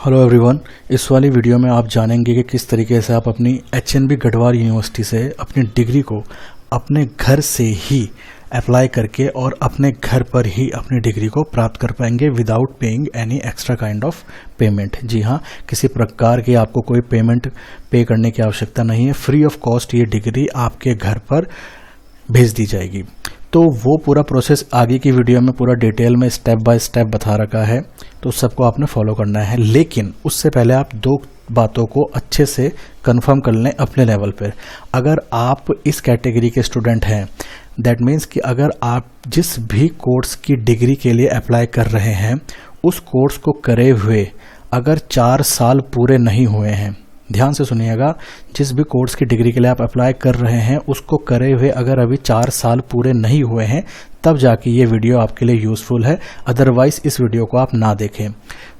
Hello everyone, इस वाली video में आप जानेंगे कि किस तरीके से आप अपनी एचएनबी गढ़वाल यूनिवर्सिटी से अपनी डिग्री को अपने घर से ही अप्लाई करके और अपने घर पर ही अपनी डिग्री को प्राप्त कर पाएंगे without paying any extra kind of payment. जी हाँ, किसी प्रकार की आपको कोई पेमेंट पे करने की आवश्यकता नहीं है। फ्री ऑफ कॉस्ट ये डिग्री आपके घर पर भेज दी जाएगी। तो वो पूरा प्रोसेस आगे की वीडियो में पूरा डिटेल में स्टेप बाय स्टेप बता रखा है, तो सबको आपने फॉलो करना है। लेकिन उससे पहले आप दो बातों को अच्छे से कंफर्म कर लें अपने लेवल पर। अगर आप इस कैटेगरी के स्टूडेंट हैं, दैट मीन्स कि अगर आप जिस भी कोर्स की डिग्री के लिए अप्लाई कर रहे हैं उस कोर्स को करे हुए अगर 4 साल पूरे नहीं हुए हैं, ध्यान से सुनिएगा, जिस भी कोर्स की डिग्री के लिए आप अप्लाई कर रहे हैं उसको करे हुए अगर अभी 4 साल पूरे नहीं हुए हैं तब जाके ये वीडियो आपके लिए यूज़फुल है, अदरवाइज इस वीडियो को आप ना देखें।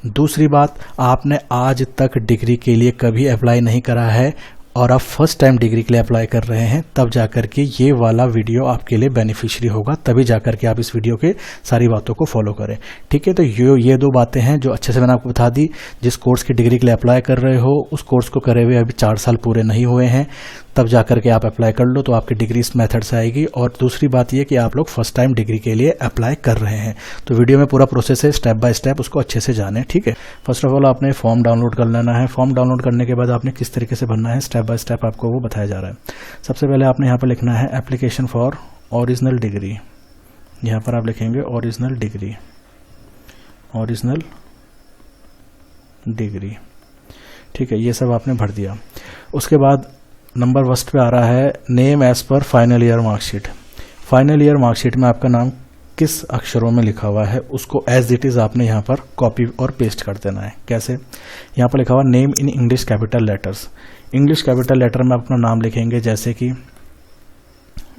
दूसरी बात, आपने आज तक डिग्री के लिए कभी अप्लाई नहीं करा है और आप फर्स्ट टाइम डिग्री के लिए अप्लाई कर रहे हैं, तब जाकर के ये वाला वीडियो आपके लिए बेनिफिशियरी होगा, तभी जाकर के आप इस वीडियो के सारी बातों को फॉलो करें। ठीक है, तो ये दो बातें हैं जो अच्छे से मैंने आपको बता दी। जिस कोर्स की डिग्री के लिए अप्लाई कर रहे हो उस कोर्स को करे हुए अभी 4 साल पूरे नहीं हुए हैं, तब जाकर के आप अप्लाई कर लो तो आपकी डिग्री इस मेथड से आएगी। और दूसरी बात ये कि आप लोग फर्स्ट टाइम डिग्री के लिए अप्लाई कर रहे हैं, तो वीडियो में पूरा प्रोसेस है, स्टेप बाय स्टेप उसको अच्छे से जानें। ठीक है, फर्स्ट ऑफ ऑल आपने फॉर्म डाउनलोड कर लेना है। फॉर्म डाउनलोड करने के बाद आपने किस तरीके से भरना है, स्टेप बाय स्टेप आपको वो बताया जा रहा है। सबसे पहले आपने यहाँ पर लिखना है एप्लीकेशन फॉर ओरिजिनल डिग्री। यहाँ पर आप लिखेंगे ओरिजिनल डिग्री, ओरिजिनल डिग्री। ठीक है, ये सब आपने भर दिया। उसके बाद नंबर फर्स्ट पे आ रहा है नेम एज पर final year marksheet. Final year marksheet में आपका नाम किस अक्षरों में लिखा हुआ है उसको एज इट इज़ आपने यहाँ पर कॉपी और पेस्ट कर देना है। कैसे, यहाँ पर लिखा हुआ name in English capital letters. English capital letter में अपना नाम लिखेंगे, जैसे कि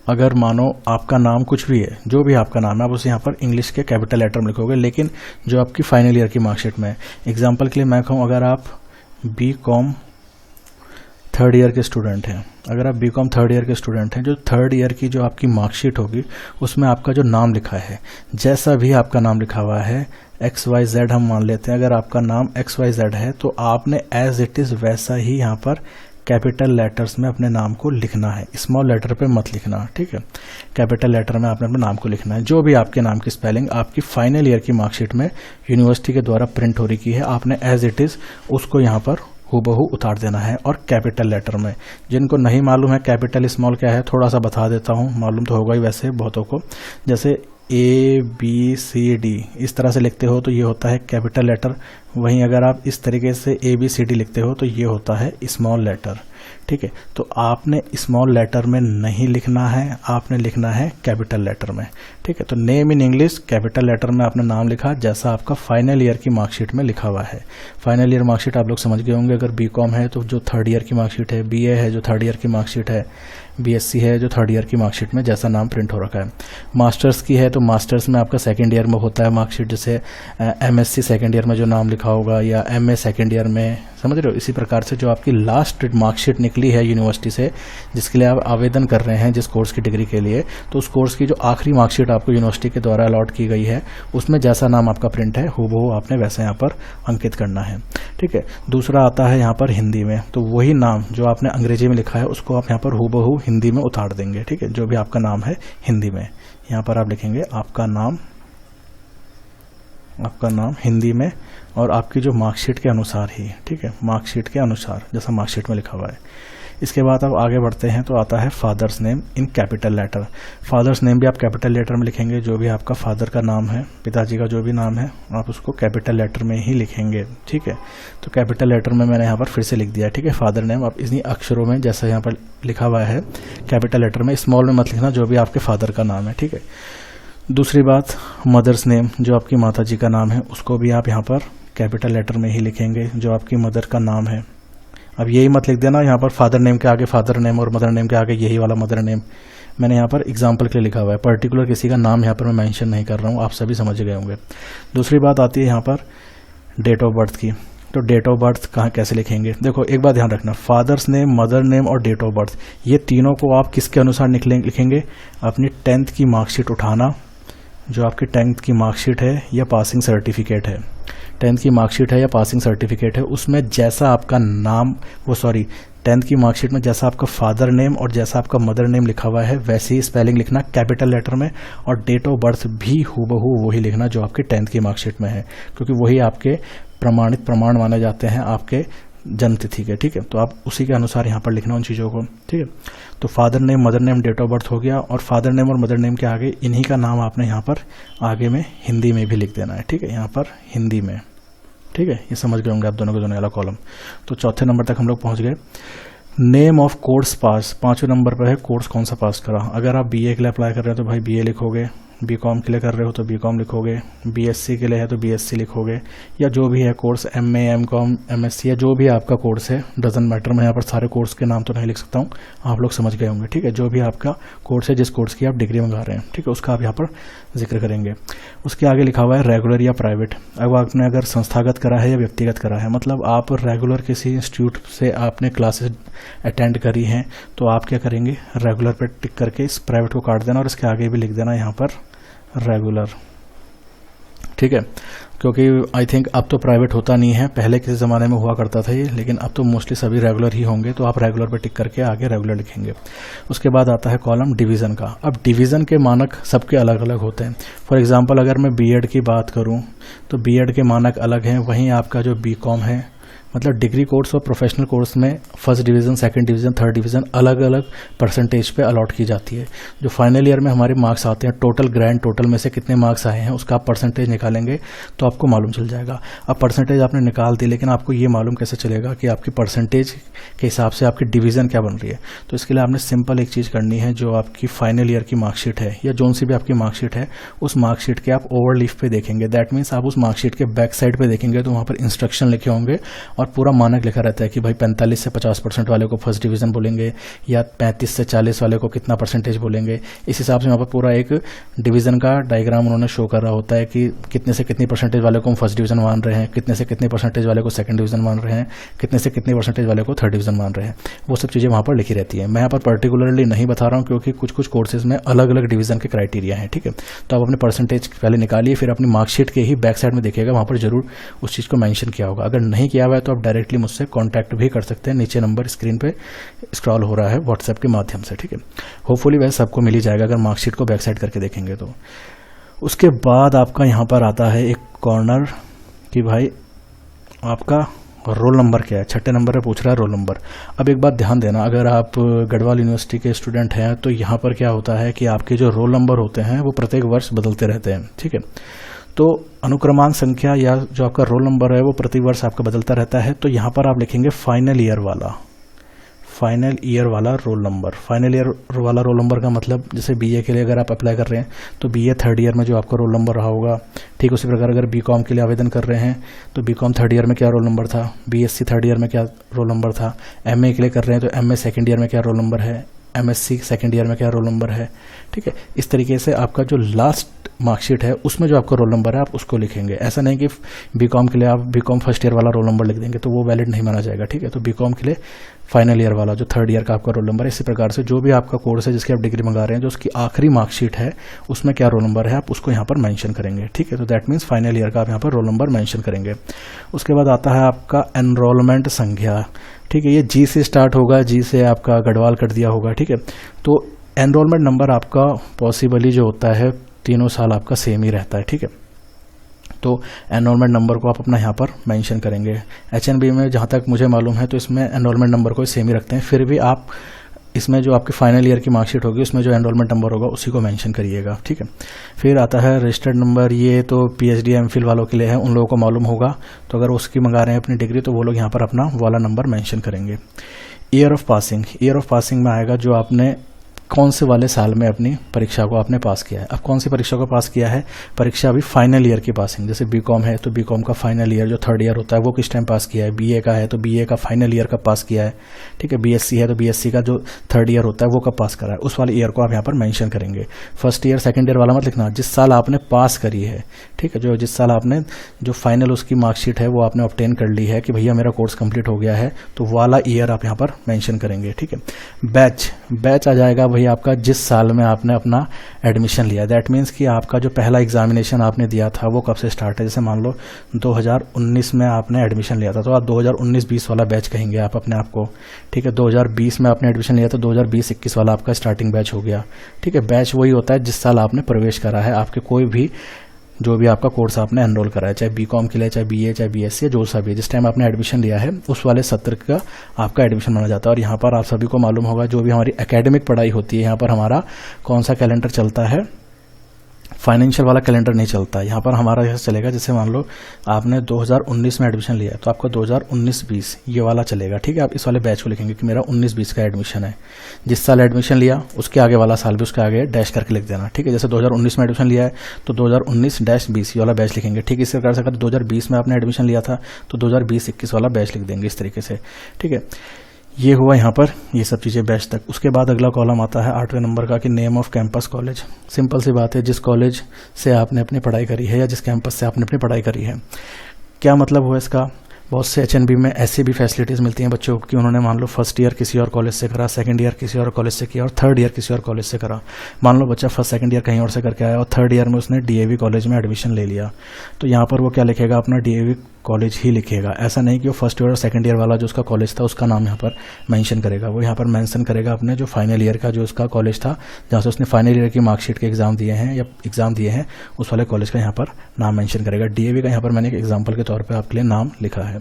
अगर मानो आपका नाम कुछ भी है, जो भी आपका नाम है आप उसे यहाँ पर इंग्लिश के कैपिटल लेटर में लिखोगे, लेकिन जो आपकी फाइनल ईयर की मार्कशीट में है। एग्जाम्पल के लिए मैं कहूँ, अगर आप BCom थर्ड ईयर के स्टूडेंट हैं, अगर आप BCom थर्ड ईयर के स्टूडेंट हैं, जो थर्ड ईयर की जो आपकी मार्कशीट होगी उसमें आपका जो नाम लिखा है, जैसा भी आपका नाम लिखा हुआ है XYZ हम मान लेते हैं, अगर आपका नाम XYZ है तो आपने एज इट इज़ वैसा ही यहाँ पर कैपिटल लेटर्स में अपने नाम को लिखना है, स्मॉल लेटर पे मत लिखना। ठीक है, कैपिटल लेटर में आपने अपने नाम को लिखना है। जो भी आपके नाम की स्पेलिंग आपकी फाइनल ईयर की मार्कशीट में यूनिवर्सिटी के द्वारा प्रिंट हो रही है, आपने एज इट इज़ उसको यहाँ पर हूबहू उतार देना है और कैपिटल लेटर में। जिनको नहीं मालूम है कैपिटल स्मॉल क्या है, थोड़ा सा बता देता हूँ, मालूम तो होगा ही वैसे बहुतों को। जैसे ABCD इस तरह से लिखते हो तो ये होता है कैपिटल लेटर, वहीं अगर आप इस तरीके से ABCD लिखते हो तो ये होता है स्मॉल लेटर। ठीक है, तो आपने स्मॉल लेटर में नहीं लिखना है, आपने लिखना है कैपिटल लेटर में। ठीक है, तो name in English capital letter में आपने नाम लिखा जैसा आपका फाइनल ईयर की मार्कशीट में लिखा हुआ है। फाइनल ईयर मार्कशीट आप लोग समझ गए होंगे। अगर BCom है तो जो थर्ड ईयर की मार्कशीट है, BA है जो थर्ड ईयर की मार्कशीट है, BSc है जो थर्ड ईयर की मार्कशीट में जैसा नाम प्रिंट हो रखा है। मास्टर्स की है तो मास्टर्स में आपका सेकेंड ईयर में होता है मार्कशीट, जैसे MSc सेकेंड ईयर में जो नाम लिखा होगा, या MA सेकेंड ईयर में, समझ रहे हो। इसी प्रकार से जो आपकी लास्ट मार्कशीट निकली है यूनिवर्सिटी से, जिसके लिए आप आवेदन कर रहे हैं जिस कोर्स की डिग्री के लिए, तो उस कोर्स की जो आखिरी मार्कशीट आपको यूनिवर्सिटी के द्वारा अलॉट की गई है उसमें जैसा नाम आपका प्रिंट है हूबहू आपने वैसा यहाँ पर अंकित करना है। ठीक है, दूसरा आता है यहाँ पर हिंदी में, तो वही नाम जो आपने अंग्रेजी में लिखा है उसको आप यहाँ पर हूबहू हिंदी में उतार देंगे। ठीक है, जो भी आपका नाम है हिंदी में, यहाँ पर आप लिखेंगे आपका नाम हिंदी में और आपकी जो मार्कशीट के अनुसार ही। ठीक है, मार्कशीट के अनुसार जैसा मार्कशीट में लिखा हुआ है। इसके बाद अब आगे बढ़ते हैं तो आता है father's name in capital letter. Father's name भी आप कैपिटल लेटर में लिखेंगे, जो भी आपका फादर का नाम है, पिताजी का जो भी नाम है आप उसको कैपिटल लेटर में ही लिखेंगे। ठीक है, तो कैपिटल लेटर में मैंने यहाँ पर फिर से लिख दिया। ठीक है, फादर नेम आप इन्हीं अक्षरों में जैसा यहाँ पर लिखा हुआ है कैपिटल लेटर में, स्मॉल में मत लिखना, जो भी आपके फादर का नाम है। ठीक है, दूसरी बात मदर्स नेम, जो आपकी माता जी का नाम है उसको भी आप यहाँ पर कैपिटल लेटर में ही लिखेंगे, जो आपकी मदर का नाम है। अब यही मत लिख देना यहाँ पर फादर नेम के आगे फादर नेम और मदर नेम के आगे यही वाला मदर नेम। मैंने यहाँ पर एग्जाम्पल के लिए लिखा हुआ है, पर्टिकुलर किसी का नाम यहाँ पर मैं मेंशन नहीं कर रहा हूँ, आप सभी समझ गए होंगे। दूसरी बात आती है यहाँ पर डेट ऑफ बर्थ की। तो डेट ऑफ बर्थ कहाँ कैसे लिखेंगे, देखो एक बात ध्यान रखना, फादर्स नेम, मदर नेम और डेट ऑफ बर्थ, ये तीनों को आप किसके अनुसार लिखेंगे, अपनी 10th की मार्कशीट उठाना, जो आपकी 10th की मार्कशीट है या पासिंग सर्टिफिकेट है। 10th की मार्कशीट है या पासिंग सर्टिफिकेट है, उसमें जैसा आपका नाम 10th की मार्कशीट में जैसा आपका फादर नेम और जैसा आपका मदर नेम लिखा हुआ है वैसे ही स्पेलिंग लिखना कैपिटल लेटर में, और डेट ऑफ बर्थ भी हूबहू वही लिखना जो आपके 10th की मार्कशीट में है, क्योंकि वही आपके प्रमाणित प्रमाण माने जाते हैं आपके जन्म तिथि के। ठीक है, तो आप उसी के अनुसार यहाँ पर लिखना उन चीज़ों को। ठीक है, तो father name, mother name, date of birth हो गया, और फादर नेम और मदर नेम के आगे इन्हीं का नाम आपने यहाँ पर आगे में हिंदी में भी लिख देना है। ठीक है, यहाँ पर हिंदी में। ठीक है, ये समझ गए होंगे आप दोनों के दोनों वाला कॉलम। तो चौथे नंबर तक हम लोग पहुँच गए। नेम ऑफ कोर्स पास, 5वें नंबर पर है कोर्स कौन सा पास करा। अगर आप बीए के लिए अप्लाई कर रहे हो तो भाई बीए लिखोगे, बीकॉम के लिए कर रहे हो तो बीकॉम लिखोगे, बीएससी के लिए है तो बीएससी लिखोगे, या जो भी है कोर्स एमए, एमकॉम, एमएससी या जो भी आपका कोर्स है, डजंट मैटर। मैं यहाँ पर सारे कोर्स के नाम तो नहीं लिख सकता हूँ, आप लोग समझ गए होंगे। ठीक है, जो भी आपका कोर्स है, जिस कोर्स की आप डिग्री मंगा रहे हैं, ठीक है, उसका आप यहाँ पर जिक्र करेंगे। उसके आगे लिखा हुआ है रेगुलर या प्राइवेट। अब आपने अगर संस्थागत करा है या व्यक्तिगत करा है, मतलब आप रेगुलर किसी इंस्टीट्यूट से आपने क्लासेस अटेंड करी हैं, तो आप क्या करेंगे, रेगुलर पे टिक करके इस प्राइवेट को काट देना और इसके आगे भी लिख देना यहाँ पर रेगुलर। ठीक है, क्योंकि आई थिंक अब तो प्राइवेट होता नहीं है, पहले किसी ज़माने में हुआ करता था ये, लेकिन अब तो मोस्टली सभी रेगुलर ही होंगे, तो आप रेगुलर पे टिक करके आगे रेगुलर लिखेंगे। उसके बाद आता है कॉलम डिवीज़न का। अब डिवीज़न के मानक सबके अलग अलग होते हैं। फॉर एग्जांपल अगर मैं बीएड की बात करूं तो बीएड के मानक अलग हैं, वहीं आपका जो बीकॉम है, मतलब डिग्री कोर्स और प्रोफेशनल कोर्स में first division, second division, third division अलग अलग परसेंटेज पे अलॉट की जाती है। जो फाइनल ईयर में हमारे मार्क्स आते हैं, टोटल ग्रैंड टोटल में से कितने मार्क्स आए हैं उसका आप परसेंटेज निकालेंगे तो आपको मालूम चल जाएगा। अब परसेंटेज आपने निकाल दी, लेकिन आपको ये मालूम कैसे चलेगा कि आपकी परसेंटेज के हिसाब से आपकी डिवीज़न क्या बन रही है। तो इसके लिए आपने सिंपल एक चीज़ करनी है, जो आपकी फाइनल ईयर की मार्कशीट है या जोन सी भी आपकी मार्कशीट है, उस मार्कशीट के आप ओवरलीफ पे देखेंगे। दैट मीन्स आप उस मार्कशीट के बैक साइड पे देखेंगे तो वहाँ पर इंस्ट्रक्शन लिखे होंगे और पूरा मानक लिखा रहता है कि भाई 45 से 50% वाले को फर्स्ट डिवीज़न बोलेंगे, या 35 से 40 वाले को कितना परसेंटेज बोलेंगे। इस हिसाब से वहाँ पर पूरा एक डिवीज़न का डायग्राम उन्होंने शो कर रहा होता है कि कितने से कितनी परसेंटेज वाले को हम फर्स्ट डिवीज़न मान रहे हैं, कितने से कितनी परसेंटेज वाले को सेकंड डिवीज़न मान रहे हैं, कितने से कितनी परसेंटेज वाले को थर्ड डिवीज़न मान रहे हैं। वो सब चीज़ें वहाँ पर लिखी रहती है। मैं यहाँ पर पर्टिकुलरली नहीं बता रहा हूँ क्योंकि कुछ कुछ कोर्सेज में अलग अलग डिवीज़न के क्राइटेरिया हैं। ठीक है, तो आप अपने परसेंटेज पहले निकालिए, फिर अपनी मार्कशीट के ही बैक साइड में देखिएगा, वहाँ पर जरूर उस चीज़ को मेंशन किया होगा। अगर नहीं किया हुआ है तो आप डायरेक्टली मुझसे कॉन्टैक्ट भी कर सकते हैं, नीचे नंबर स्क्रीन पे स्क्रॉल हो रहा है व्हाट्सएप के माध्यम से। ठीक है, होपफुली वह सबको मिल ही जाएगा अगर मार्कशीट को बैक साइड करके देखेंगे तो। उसके बाद आपका यहाँ पर आता है एक कॉर्नर कि भाई आपका रोल नंबर क्या है। 6 नंबर पे पूछ रहा है रोल नंबर। अब एक बात ध्यान देना, अगर आप गढ़वाल यूनिवर्सिटी के स्टूडेंट हैं तो यहाँ पर क्या होता है कि आपके जो रोल नंबर होते हैं वो प्रत्येक वर्ष बदलते रहते हैं। ठीक है, तो अनुक्रमांक संख्या या जो आपका रोल नंबर है वो प्रति वर्ष आपका बदलता रहता है। तो यहाँ पर आप लिखेंगे फाइनल ईयर वाला रोल नंबर। फाइनल ईयर वाला रोल नंबर का मतलब जैसे बीए के लिए अगर आप अप्लाई कर रहे हैं तो बीए थर्ड ईयर में जो आपका रोल नंबर रहा होगा, ठीक उसी प्रकार अगर बीकॉम के लिए आवेदन कर रहे हैं तो बीकॉम थर्ड ईयर में क्या रोल नंबर था, बीएससी थर्ड ईयर में क्या रोल नंबर था, एमए के लिए कर रहे हैं तो एमए सेकेंड ईयर में क्या रोल नंबर है, एमएससी सेकेंड ईयर में क्या रोल नंबर है। ठीक है, इस तरीके से आपका जो लास्ट मार्कशीट है उसमें जो आपका रोल नंबर है आप उसको लिखेंगे। ऐसा नहीं कि बीकॉम के लिए आप बीकॉम फर्स्ट ईयर वाला रोल नंबर लिख देंगे तो वो वैलिड नहीं माना जाएगा। ठीक है, तो बीकॉम के लिए फाइनल ईयर वाला जो थर्ड ईयर का आपका रोल नंबर है। इसी प्रकार से जो भी आपका कोर्स है जिसकी आप डिग्री मंगा रहे हैं, जो उसकी आखिरी मार्कशीट है उसमें क्या रोल नंबर है आप उसको यहाँ पर मेंशन करेंगे। ठीक है, तो दैट मीन्स फाइनल ईयर का आप यहाँ पर रोल नंबर मेंशन करेंगे। उसके बाद आता है आपका एनरोलमेंट संख्या। ठीक है, ये जी से स्टार्ट होगा, जी से आपका गढ़वाल कट दिया होगा। ठीक है, तो एनरोलमेंट नंबर आपका पॉसिबली जो होता है 3 साल आपका सेम ही रहता है। ठीक है, तो एनरोलमेंट नंबर को आप अपना यहाँ पर मेंशन करेंगे। एचएनबी में जहाँ तक मुझे मालूम है तो इसमें एनरोलमेंट नंबर को सेम ही रखते हैं, फिर भी आप इसमें जो आपकी फाइनल ईयर की मार्कशीट होगी उसमें जो एनरोलमेंट नंबर होगा उसी को मेंशन करिएगा। ठीक है, फिर आता है रजिस्टर्ड नंबर। ये तो पीएचडी एमफिल वालों के लिए है, उन लोगों को मालूम होगा। तो अगर उसकी मंगा रहे हैं अपनी डिग्री तो वो लोग यहाँ पर अपना वाला नंबर मेंशन करेंगे। ईयर ऑफ पासिंग में आएगा जो आपने कौन से वाले साल में अपनी परीक्षा को आपने पास किया है। अब कौन सी परीक्षा को पास किया है, परीक्षा अभी फाइनल ईयर की पासिंग। जैसे बीकॉम है तो बीकॉम का फाइनल ईयर जो थर्ड ईयर होता है वो किस टाइम पास किया है, बीए का है तो बीए का फाइनल ईयर कब पास किया है। ठीक है, बीएससी है तो बीएससी का जो थर्ड ईयर होता है वो कब पास करा है, उस वाले ईयर को आप यहाँ पर मेंशन करेंगे। फर्स्ट ईयर सेकंड ईयर वाला मत लिखना, जिस साल आपने पास करी है। ठीक है, जो जिस साल आपने जो फाइनल उसकी मार्कशीट है वो आपने ऑब्टेन कर ली है कि भैया मेरा कोर्स कंप्लीट हो गया है, तो वाला ईयर आप यहाँ पर मेंशन करेंगे। ठीक है, बैच आ जाएगा वही आपका जिस साल में आपने अपना एडमिशन लिया। दैट मीन्स कि आपका जो पहला एग्जामिनेशन आपने दिया था वो कब से स्टार्ट है। जैसे मान लो 2019 में आपने एडमिशन लिया था तो आप 2019-20 वाला बैच कहेंगे आप अपने आप को, ठीक है। 2020 में आपने एडमिशन लिया तो 2020-21 वाला आपका स्टार्टिंग बैच हो गया, ठीक है। बैच वही होता है जिस साल आपने प्रवेश करा है, आपके कोई भी जो भी आपका कोर्स आपने एनरोल करा है, चाहे बीकॉम के लिए, चाहे बीए, चाहे बीएससी, जो सा भी, जिस टाइम आपने एडमिशन लिया है उस वाले सत्र का आपका एडमिशन माना जाता है। और यहाँ पर आप सभी को मालूम होगा जो भी हमारी एकेडमिक पढ़ाई होती है, यहाँ पर हमारा कौन सा कैलेंडर चलता है, फाइनेंशियल वाला कैलेंडर नहीं चलता है। यहाँ पर हमारा यह चलेगा, जैसे मान लो आपने 2019 में एडमिशन लिया है तो आपका 2019-20 ये वाला चलेगा, ठीक है। आप इस वाले बैच को लिखेंगे कि मेरा 19-20 का एडमिशन है। जिस साल एडमिशन लिया उसके आगे वाला साल भी उसके आगे डैश करके लिख देना, ठीक है। जैसे 2019 में एडमिशन लिया है तो 2019-20 ये वाला बैच लिखेंगे, ठीक है। इसी प्रकार से अगर 2020 में आपने एडमिशन लिया था तो 2020-21 वाला बैच लिख देंगे इस तरीके से, ठीक है। ये हुआ यहाँ पर ये सब चीज़ें बैच तक। उसके बाद अगला कॉलम आता है 8वें नंबर का कि name of campus college. Simple सी बात है, जिस कॉलेज से आपने अपनी पढ़ाई करी है या जिस कैंपस से आपने अपनी पढ़ाई करी है। क्या मतलब हुआ इसका, बहुत से एचएनबी में ऐसी भी फैसिलिटीज़ मिलती हैं बच्चों को कि उन्होंने मान लो फर्स्ट ईयर किसी और कॉलेज से करा, सेकंड ईयर किसी और कॉलेज से किया और थर्ड ईयर किसी और कॉलेज से करा। मान लो बच्चा फर्स्ट सेकंड ईयर कहीं और से करके आया और थर्ड ईयर में उसने डीएवी कॉलेज में एडमिशन ले लिया, तो यहाँ पर वो क्या लिखेगा, अपना डीएवी कॉलेज ही लिखेगा। ऐसा नहीं कि वो फर्स्ट ईयर और सेकंड ईयर वाला जो उसका कॉलेज था उसका नाम यहाँ पर मेंशन करेगा। वो यहाँ पर मेंशन करेगा अपने जो फाइनल ईयर का जो उसका कॉलेज था, जहाँ से उसने फाइनल ईयर की मार्कशीट के एग्जाम दिए हैं या एग्जाम दिए हैं, उस वाले कॉलेज का यहाँ पर नाम मेंशन करेगा। डीएवी का यहाँ पर मैंने एक एग्जाम्पल के तौर पर आपके लिए नाम लिखा है।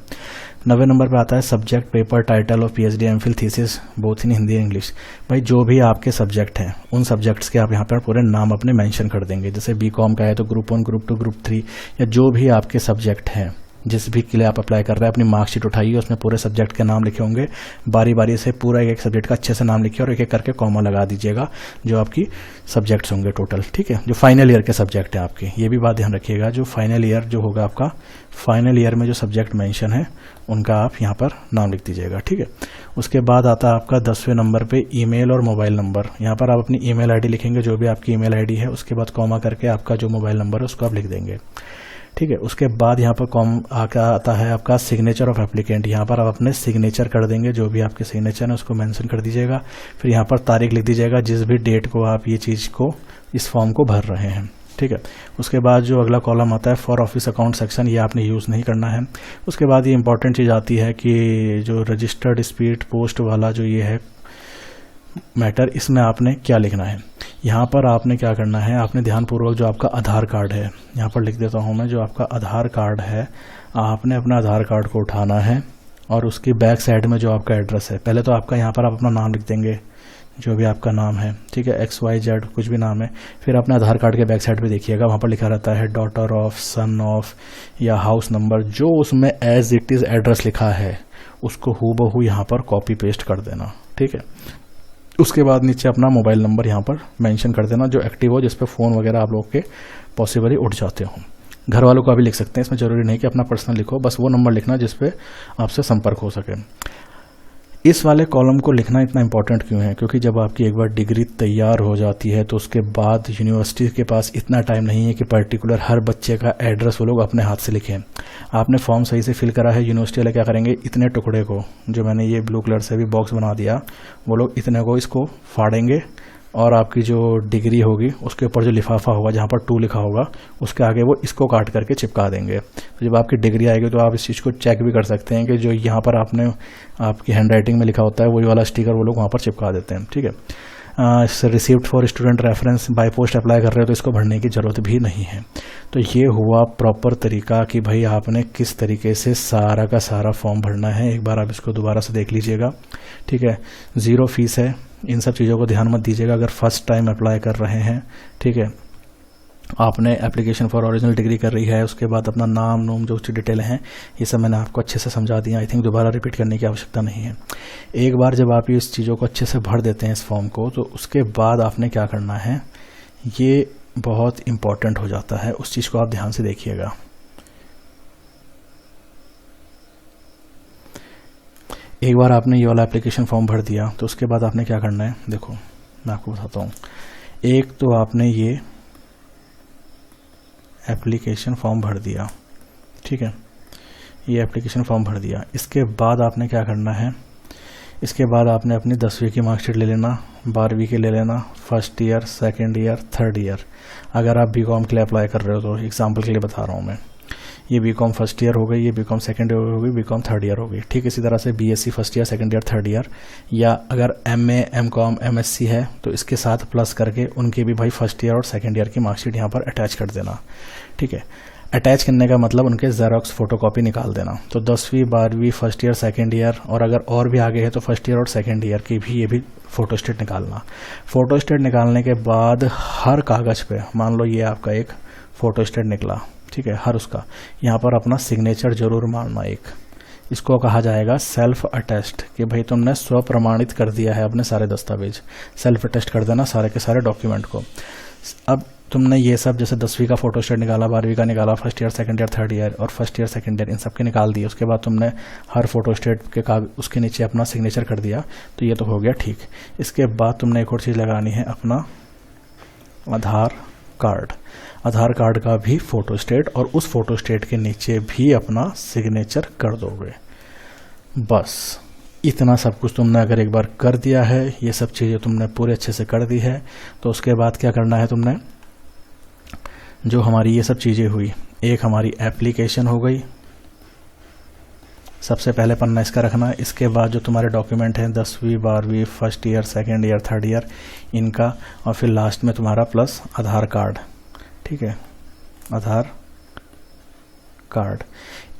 9वें नंबर पे आता है subject, paper, title of PhD, MPhil, thesis, both in Hindi English. भाई जो भी आपके सब्जेक्ट हैं उन सब्जेक्ट्स के आप यहाँ पर पूरे नाम अपने मेंशन कर देंगे। जैसे बीकॉम का है तो ग्रुप 1, ग्रुप 2, ग्रुप 3 या जो भी आपके सब्जेक्ट हैं जिस भी के लिए आप अप्लाई कर रहे हैं, अपनी मार्कशीट उठाइए, उसमें पूरे सब्जेक्ट के नाम लिखे होंगे। बारी बारी से पूरा एक सब्जेक्ट का अच्छे से नाम लिखिए और एक एक करके कॉमा लगा दीजिएगा जो आपकी सब्जेक्ट्स होंगे टोटल, ठीक है। जो फाइनल ईयर के सब्जेक्ट हैं आपके, ये भी बात ध्यान रखिएगा। जो फाइनल ईयर जो होगा आपका, फाइनल ईयर में जो सब्जेक्ट मेंशन है उनका आप यहाँ पर नाम लिख दीजिएगा, ठीक है। उसके बाद आता है आपका 10वें नंबर पे ईमेल और मोबाइल नंबर। यहाँ पर आप अपनी ईमेल आईडी लिखेंगे, जो भी आपकी ईमेल आईडी है, उसके बाद कॉमा करके आपका जो मोबाइल नंबर है उसको आप लिख देंगे, ठीक है। उसके बाद यहाँ पर आता है आपका सिग्नेचर ऑफ एप्लीकेंट। यहाँ पर आप अपने सिग्नेचर कर देंगे, जो भी आपके सिग्नेचर है उसको मेंशन कर दीजिएगा। फिर यहाँ पर तारीख लिख दीजिएगा जिस भी डेट को आप ये चीज़ को, इस फॉर्म को भर रहे हैं, ठीक है। उसके बाद जो अगला कॉलम आता है फॉर ऑफिस अकाउंट सेक्शन, ये आपने यूज़ नहीं करना है। उसके बाद ये इंपॉर्टेंट चीज़ आती है कि जो रजिस्टर्ड स्पीड पोस्ट वाला जो ये है मैटर, इसमें आपने क्या लिखना है। यहाँ पर आपने क्या करना है, आपने ध्यानपूर्वक जो आपका आधार कार्ड है, यहाँ पर लिख देता हूँ मैं, जो आपका आधार कार्ड है, आपने अपना आधार कार्ड को उठाना है और उसकी बैक साइड में जो आपका एड्रेस है, पहले तो आपका यहाँ पर आप अपना नाम लिख देंगे, जो भी आपका नाम है, ठीक है, XYZ कुछ भी नाम है। फिर अपने आधार कार्ड के बैक साइड पे देखिएगा, वहाँ पर लिखा रहता है डॉटर ऑफ, सन ऑफ या हाउस नंबर, जो उसमें एज इट इज़ एड्रेस लिखा है उसको हूबहू यहाँ पर कॉपी पेस्ट कर देना, ठीक है। उसके बाद नीचे अपना मोबाइल नंबर यहाँ पर मेंशन कर देना जो एक्टिव हो, जिस पे फ़ोन वगैरह आप लोग के पॉसिबली उठ जाते हो। घर वालों को अभी लिख सकते हैं, इसमें ज़रूरी नहीं कि अपना पर्सनल लिखो, बस वो नंबर लिखना जिस पे आपसे संपर्क हो सके। इस वाले कॉलम को लिखना इतना इंपॉर्टेंट क्यों है, क्योंकि जब आपकी एक बार डिग्री तैयार हो जाती है तो उसके बाद यूनिवर्सिटी के पास इतना टाइम नहीं है कि पर्टिकुलर हर बच्चे का एड्रेस वो लोग अपने हाथ से लिखें। आपने फॉर्म सही से फिल करा है, यूनिवर्सिटी वाले क्या करेंगे, इतने टुकड़े को, जो मैंने ये ब्लू कलर से भी बॉक्स बना दिया, वो लोग इतने को इसको फाड़ेंगे और आपकी जो डिग्री होगी उसके ऊपर जो लिफाफा होगा जहाँ पर 2 लिखा होगा उसके आगे वो इसको काट करके चिपका देंगे। तो जब आपकी डिग्री आएगी तो आप इस चीज़ को चेक भी कर सकते हैं कि जो यहाँ पर आपने आपकी हैंड राइटिंग में लिखा होता है वही वाला स्टिकर वो लोग वहाँ पर चिपका देते हैं, ठीक है। Received for student reference, by post apply कर रहे हो तो इसको भरने की ज़रूरत भी नहीं है। तो ये हुआ प्रॉपर तरीका कि भाई आपने किस तरीके से सारा का सारा फॉर्म भरना है। एक बार आप इसको दोबारा से देख लीजिएगा, ठीक है। 0 फीस है, इन सब चीज़ों को ध्यान मत दीजिएगा अगर फर्स्ट टाइम अप्लाई कर रहे हैं, ठीक है। आपने एप्लीकेशन फॉर ओरिजिनल डिग्री कर रही है, उसके बाद अपना नाम नूम जो डिटेल हैं ये सब मैंने आपको अच्छे से समझा दिया। आई थिंक दोबारा रिपीट करने की आवश्यकता नहीं है। एक बार जब आप इस चीज़ों को अच्छे से भर देते हैं इस फॉर्म को, तो उसके बाद आपने क्या करना है, ये बहुत इम्पॉर्टेंट हो जाता है, उस चीज़ को आप ध्यान से देखिएगा। एक बार आपने ये वाला एप्लीकेशन फॉर्म भर दिया तो उसके बाद आपने क्या करना है, देखो मैं आपको बताता हूँ। एक तो आपने ये एप्लीकेशन फॉर्म भर दिया, ठीक है, ये एप्लीकेशन फॉर्म भर दिया। इसके बाद आपने क्या करना है, इसके बाद आपने अपनी 10वीं की मार्कशीट ले लेना, 12वीं की ले लेना, first year, second year, third year. अगर आप बीकॉम के लिए अप्लाई कर रहे हो तो एग्जाम्पल के लिए बता रहा हूँ मैं, ये बीकॉम फर्स्ट ईयर हो गई, ये बीकॉम सेकेंड ईयर हो गई, बीकॉम थर्ड ईयर हो गई। ठीक इसी तरह से BSc first year, second year, third year, या अगर एमए, एमकॉम, एमएससी है तो इसके साथ प्लस करके उनके भी भाई फर्स्ट ईयर और सेकेंड ईयर की मार्कशीट यहाँ पर अटैच कर देना। ठीक है, अटैच करने का मतलब उनके जेरोक्स फोटोकॉपी निकाल देना। तो 10वीं, 12वीं, फर्स्ट ईयर, सेकेंड ईयर, और अगर और भी आगे है तो फर्स्ट ईयर और सेकेंड ईयर की भी ये भी फोटोस्टेट निकालना। फोटोस्टेट निकालने के बाद हर कागज़ पे, मान लो ये आपका एक फोटोस्टेट निकला, ठीक है, हर उसका यहाँ पर अपना सिग्नेचर जरूर मारना एक। इसको कहा जाएगा सेल्फ अटेस्ट, कि भाई तुमने स्व प्रमाणित कर दिया है अपने सारे दस्तावेज। सेल्फ अटेस्ट कर देना सारे के सारे डॉक्यूमेंट को। अब तुमने ये सब जैसे 10वीं का फोटोस्टेट निकाला, 12वीं का निकाला, first year, second year, third year और फर्स्ट ईयर, सेकंड ईयर, इन सब के निकाल दिए। उसके बाद तुमने हर फोटोस्टेट के उसके नीचे अपना सिग्नेचर कर दिया, तो ये तो हो गया ठीक। इसके बाद तुमने एक और चीज़ लगानी है, अपना आधार कार्ड। आधार कार्ड का भी फोटोस्टेट, और उस फोटोस्टेट के नीचे भी अपना सिग्नेचर कर दोगे। बस इतना सब कुछ तुमने अगर एक बार कर दिया है, ये सब चीज़ें तुमने पूरे अच्छे से कर दी है, तो उसके बाद क्या करना है तुमने, जो हमारी ये सब चीज़ें हुई, एक हमारी एप्लीकेशन हो गई, सबसे पहले पन्ना इसका रखना। इसके बाद जो तुम्हारे डॉक्यूमेंट हैं 10वीं, 12वीं, first year, second year, third year, इनका, और फिर लास्ट में तुम्हारा प्लस आधार कार्ड। ठीक है, आधार कार्ड,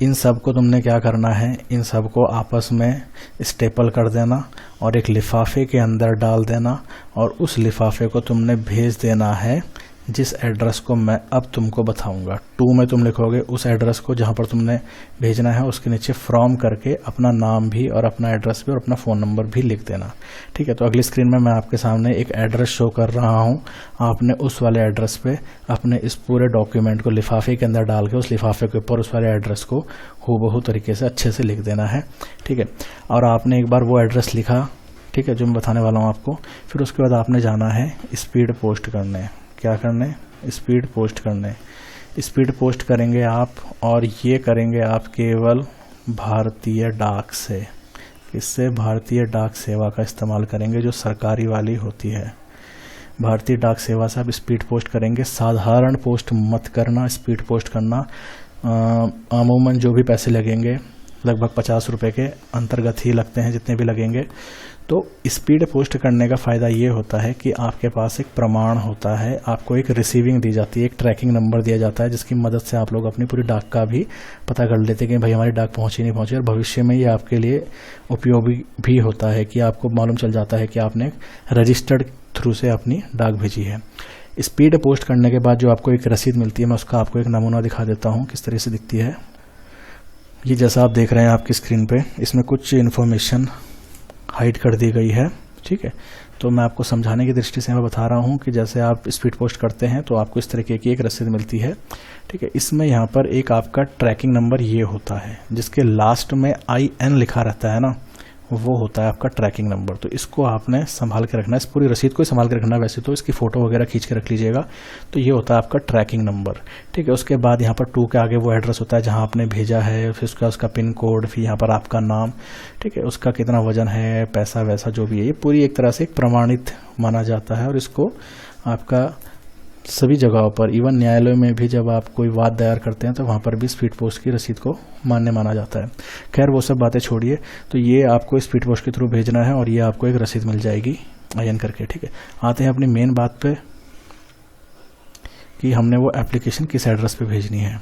इन सब को तुमने क्या करना है, इन सब को आपस में स्टेपल कर देना और एक लिफाफे के अंदर डाल देना, और उस लिफाफे को तुमने भेज देना है जिस एड्रेस को मैं अब तुमको बताऊंगा। 2 में तुम लिखोगे उस एड्रेस को जहां पर तुमने भेजना है, उसके नीचे फ्रॉम करके अपना नाम भी और अपना एड्रेस भी और अपना फ़ोन नंबर भी लिख देना। ठीक है, तो अगली स्क्रीन में मैं आपके सामने एक एड्रेस शो कर रहा हूं। आपने उस वाले एड्रेस पे अपने इस पूरे डॉक्यूमेंट को लिफाफे के अंदर डाल के उस लिफाफे के ऊपर उस वाले एड्रेस को हूबहू तरीके से अच्छे से लिख देना है। ठीक है, और आपने एक बार वो एड्रेस लिखा, ठीक है, जो मैं बताने वाला हूँ आपको, फिर उसके बाद आपने जाना है स्पीड पोस्ट करने। क्या करने, स्पीड पोस्ट करने। स्पीड पोस्ट करेंगे आप, और ये करेंगे आप केवल भारतीय डाक से। किससे, भारतीय डाक सेवा का इस्तेमाल करेंगे, जो सरकारी वाली होती है। भारतीय डाक सेवा से आप स्पीड पोस्ट करेंगे, साधारण पोस्ट मत करना, स्पीड पोस्ट करना। अमूमन जो भी पैसे लगेंगे लगभग 50 रुपये के अंतर्गत ही लगते हैं, जितने भी लगेंगे। तो स्पीड पोस्ट करने का फ़ायदा ये होता है कि आपके पास एक प्रमाण होता है, आपको एक रिसीविंग दी जाती है, एक ट्रैकिंग नंबर दिया जाता है, जिसकी मदद से आप लोग अपनी पूरी डाक का भी पता कर लेते हैं कि भाई हमारी डाक पहुंची नहीं पहुंची। और भविष्य में ये आपके लिए उपयोगी भी होता है कि आपको मालूम चल जाता है कि आपने रजिस्टर्ड थ्रू से अपनी डाक भेजी है। स्पीड पोस्ट करने के बाद जो आपको एक रसीद मिलती है, मैं उसका आपको एक नमूना दिखा देता हूँ किस तरह से दिखती है। ये जैसा आप देख रहे हैं आपकी स्क्रीन पे, इसमें कुछ इन्फॉर्मेशन हाइड कर दी गई है। ठीक है, तो मैं आपको समझाने की दृष्टि से मैं बता रहा हूँ कि जैसे आप स्पीड पोस्ट करते हैं तो आपको इस तरीके की एक रसीद मिलती है। ठीक है, इसमें यहाँ पर एक आपका ट्रैकिंग नंबर ये होता है, जिसके लास्ट में IN लिखा रहता है ना, वो होता है आपका ट्रैकिंग नंबर। तो इसको आपने संभाल के रखना है, इस पूरी रसीद को संभाल के रखना है। वैसे तो इसकी फ़ोटो वगैरह खींच के रख लीजिएगा। तो ये होता है आपका ट्रैकिंग नंबर। ठीक है, उसके बाद यहाँ पर 2 के आगे वो एड्रेस होता है जहाँ आपने भेजा है, फिर उसका पिन कोड, फिर यहाँ पर आपका नाम, ठीक है, उसका कितना वजन है, पैसा वैसा जो भी है, ये पूरी एक तरह से एक प्रमाणित माना जाता है। और इसको आपका सभी जगहों पर, इवन न्यायालयों में भी जब आप कोई वाद दायर करते हैं तो वहाँ पर भी स्पीड पोस्ट की रसीद को मान्य माना जाता है। खैर वो सब बातें छोड़िए, तो ये आपको स्पीड पोस्ट के थ्रू भेजना है और ये आपको एक रसीद मिल जाएगी IN करके। ठीक है, आते हैं अपनी मेन बात पे कि हमने वो एप्लीकेशन किस एड्रेस पे भेजनी है।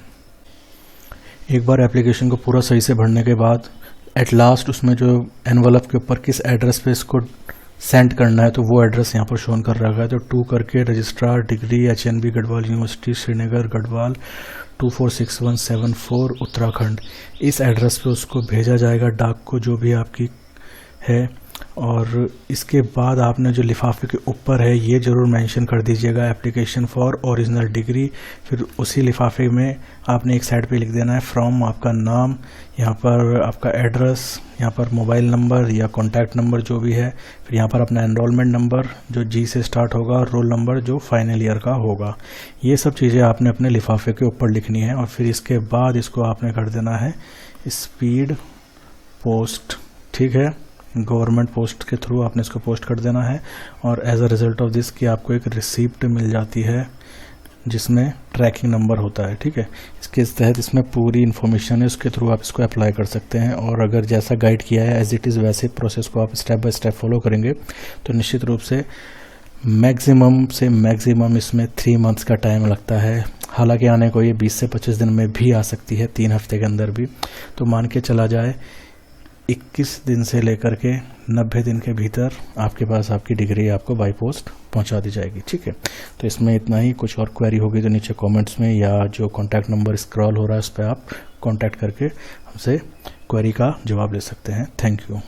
एक बार एप्लीकेशन को पूरा सही से भरने के बाद एट लास्ट उसमें जो एनवलप के ऊपर किस एड्रेस पे इसको सेंड करना है, तो वो एड्रेस यहाँ पर शोन कर रखा है। तो 2 करके registrar degree HNB Garhwal university Srinagar Garhwal 246174 Uttarakhand, इस एड्रेस पे उसको भेजा जाएगा डाक को, जो भी आपकी है। और इसके बाद आपने जो लिफाफे के ऊपर है ये ज़रूर मेंशन कर दीजिएगा एप्लीकेशन फॉर ओरिजिनल डिग्री। फिर उसी लिफाफे में आपने एक साइड पे लिख देना है फ्रॉम, आपका नाम, यहाँ पर आपका एड्रेस, यहाँ पर मोबाइल नंबर या कॉन्टैक्ट नंबर जो भी है, फिर यहाँ पर अपना एनरोलमेंट नंबर जो G से स्टार्ट होगा और रोल नंबर जो फाइनल ईयर का होगा। ये सब चीज़ें आपने अपने लिफाफे के ऊपर लिखनी है। और फिर इसके बाद इसको आपने कर देना है स्पीड पोस्ट। ठीक है, गवर्नमेंट पोस्ट के थ्रू आपने इसको पोस्ट कर देना है, और as a result of this कि आपको एक रिसिप्ट मिल जाती है जिसमें ट्रैकिंग नंबर होता है। ठीक है, इसके तहत इसमें पूरी इन्फॉर्मेशन है, उसके थ्रू आप इसको अप्लाई कर सकते हैं। और अगर जैसा गाइड किया है एज इट इज़ वैसे प्रोसेस को आप स्टेप बाय स्टेप फॉलो करेंगे तो निश्चित रूप से मैक्सिमम से मैक्सिमम इसमें 3 मंथ्स का टाइम लगता है। हालांकि आने को ये 20 से 25 दिन में भी आ सकती है, 3 हफ्ते के अंदर भी। तो मान के चला जाए 21 दिन से लेकर के 90 दिन के भीतर आपके पास आपकी डिग्री आपको बाई पोस्ट पहुंचा दी जाएगी। ठीक है, तो इसमें इतना ही। कुछ और क्वेरी होगी तो नीचे कमेंट्स में या जो कॉन्टैक्ट नंबर स्क्रॉल हो रहा है उस पर आप कॉन्टैक्ट करके हमसे क्वेरी का जवाब ले सकते हैं। Thank you.